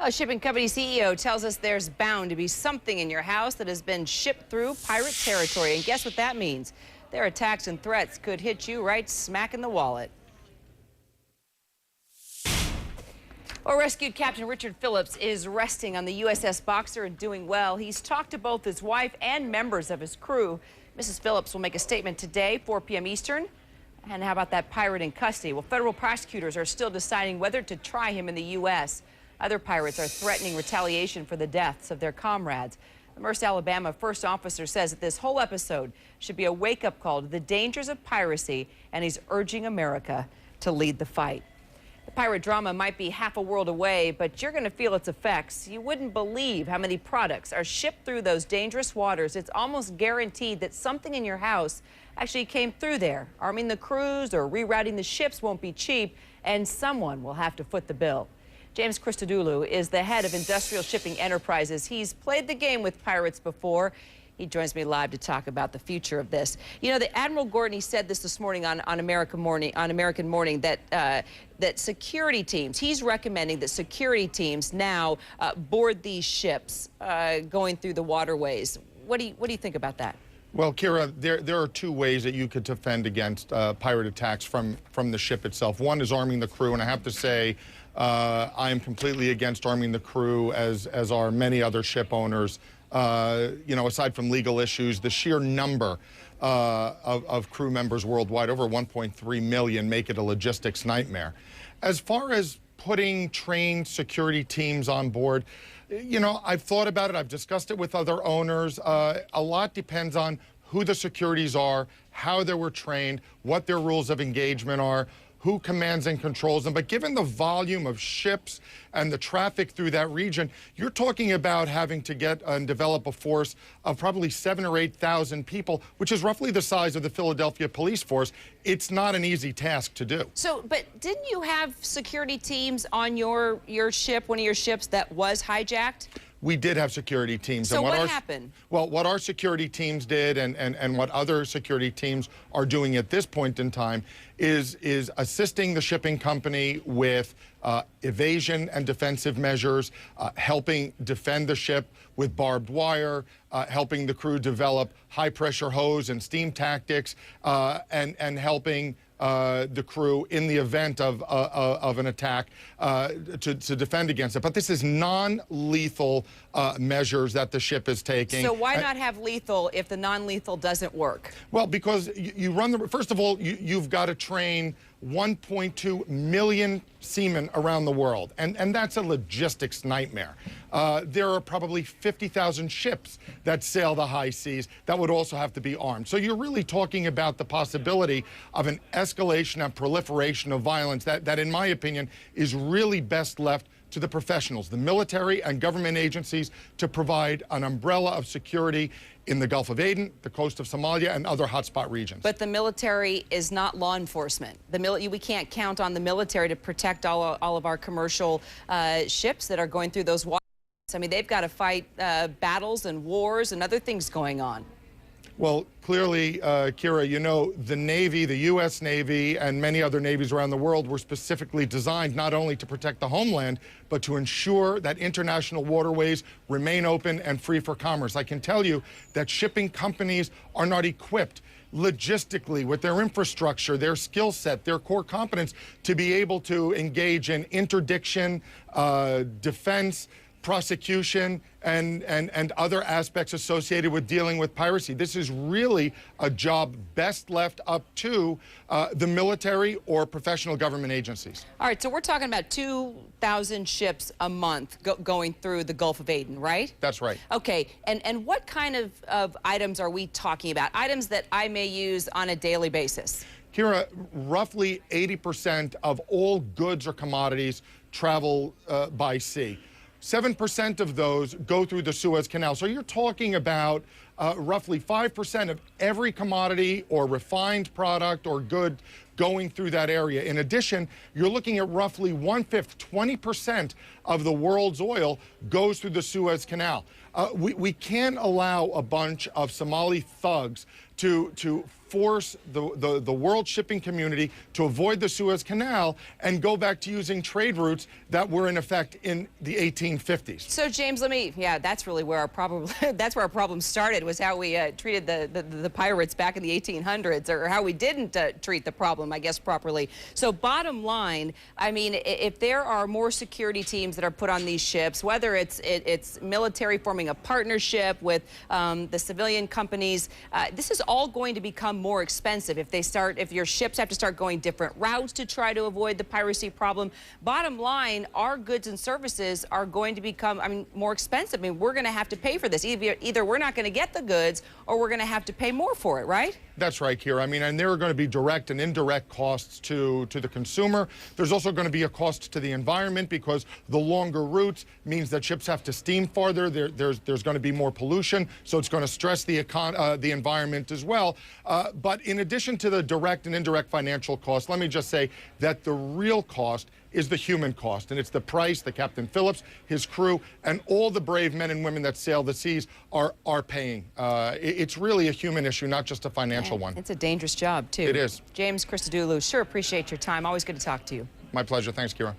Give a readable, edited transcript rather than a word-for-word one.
A shipping company CEO tells us there's bound to be something in your house that has been shipped through pirate territory. And guess what that means? Their attacks and threats could hit you right smack in the wallet. Well, rescued Captain Richard Phillips is resting on the USS Boxer and doing well. He's talked to both his wife and members of his crew. Mrs. Phillips will make a statement today, 4 p.m. Eastern. And how about that pirate in custody? Well, federal prosecutors are still deciding whether to try him in the U.S. Other pirates are threatening retaliation for the deaths of their comrades. The Merced, Alabama first officer says that this whole episode should be a wake-up call to the dangers of piracy, and he's urging America to lead the fight. The pirate drama might be half a world away, but you're going to feel its effects. You wouldn't believe how many products are shipped through those dangerous waters. It's almost guaranteed that something in your house actually came through there. Arming the crews or rerouting the ships won't be cheap, and someone will have to foot the bill. James Christodoulou is the head of Industrial Shipping Enterprises. He's played the game with pirates before. He joins me live to talk about the future of this. You know, the Admiral Gordon, he said this morning on American Morning that security teams, he's recommending that security teams now board these ships going through the waterways. What do you think about that? Well, Kyra, there are two ways that you could defend against pirate attacks from the ship itself. One is arming the crew, and I have to say I am completely against arming the crew, as are many other ship owners. You know, aside from legal issues, the sheer number of crew members worldwide, over 1.3 million, make it a logistics nightmare. As far as putting trained security teams on board, you know, I've thought about it. I've discussed it with other owners. A lot depends on who the securities are, how they were trained, what their rules of engagement are, who commands and controls them. But given the volume of ships and the traffic through that region, you're talking about having to get and develop a force of probably 7,000 or 8,000 people, which is roughly the size of the Philadelphia police force. It's not an easy task to do. So, but didn't you have security teams on your ship, one of your ships that was hijacked? We did have security teams. So what happened? Well, what our security teams did and what other security teams are doing at this point in time is assisting the shipping company with evasion and defensive measures, helping defend the ship with barbed wire, helping the crew develop high-pressure hose and steam tactics, and helping the crew in the event of an attack to defend against it. But this is non-lethal measures that the ship is taking. So why not have lethal if the non-lethal doesn't work? Well, because you run the, first of all, you've got to train 1.2 million seamen around the world, and that's a logistics nightmare. There are probably 50,000 ships that sail the high seas that would also have to be armed. So you're really talking about the possibility of an escalation and proliferation of violence that in my opinion, is really best left to the professionals, the military and government agencies, to provide an umbrella of security in the Gulf of Aden, the coast of Somalia, and other hotspot regions. But the military is not law enforcement. We can't count on the military to protect all of our commercial ships that are going through those waters. I mean, they've got to fight battles and wars and other things going on. Well, clearly, Kyra, you know, the Navy, the U.S. Navy, and many other navies around the world were specifically designed not only to protect the homeland, but to ensure that international waterways remain open and free for commerce. I can tell you that shipping companies are not equipped logistically with their infrastructure, their skill set, their core competence to be able to engage in interdiction, defense, prosecution, and other aspects associated with dealing with piracy. This is really a job best left up to the military or professional government agencies. All right, so we're talking about 2,000 ships a month going through the Gulf of Aden, right? That's right. Okay, and what kind of items are we talking about? Items that I may use on a daily basis? Kyra, roughly 80% of all goods or commodities travel by sea. 7% of those go through the Suez Canal. So you're talking about roughly 5% of every commodity or refined product or good going through that area. In addition, you're looking at roughly 1/5, 20% of the world's oil goes through the Suez Canal. We can't allow a bunch of Somali thugs to force the world shipping community to avoid the Suez Canal and go back to using trade routes that were in effect in the 1850s. So James, that's really where our problem, that's where our problem started, was how we treated the pirates back in the 1800s, or how we didn't treat the problem, I guess, properly. So bottom line, I mean, if there are more security teams that are put on these ships, whether it's military forming a partnership with the civilian companies, this is all going to become more expensive if your ships have to start going different routes to try to avoid the piracy problem. Bottom line, our goods and services are going to become, more expensive. We're going to have to pay for this. Either we're not going to get the goods, or we're going to have to pay more for it, right? That's right, Kyra. And there are going to be direct and indirect costs to the consumer. There's also going to be a cost to the environment, because the longer routes means that ships have to steam farther. There's going to be more pollution, so it's going to stress the environment as well. But in addition to the direct and indirect financial costs, let me just say that the real cost is the human cost, and it's the price that Captain Phillips, his crew, and all the brave men and women that sail the seas are paying. It's really a human issue, not just a financial one. It's a dangerous job, too. It is. James Christodoulou, sure appreciate your time. Always good to talk to you. My pleasure. Thanks, Kyra.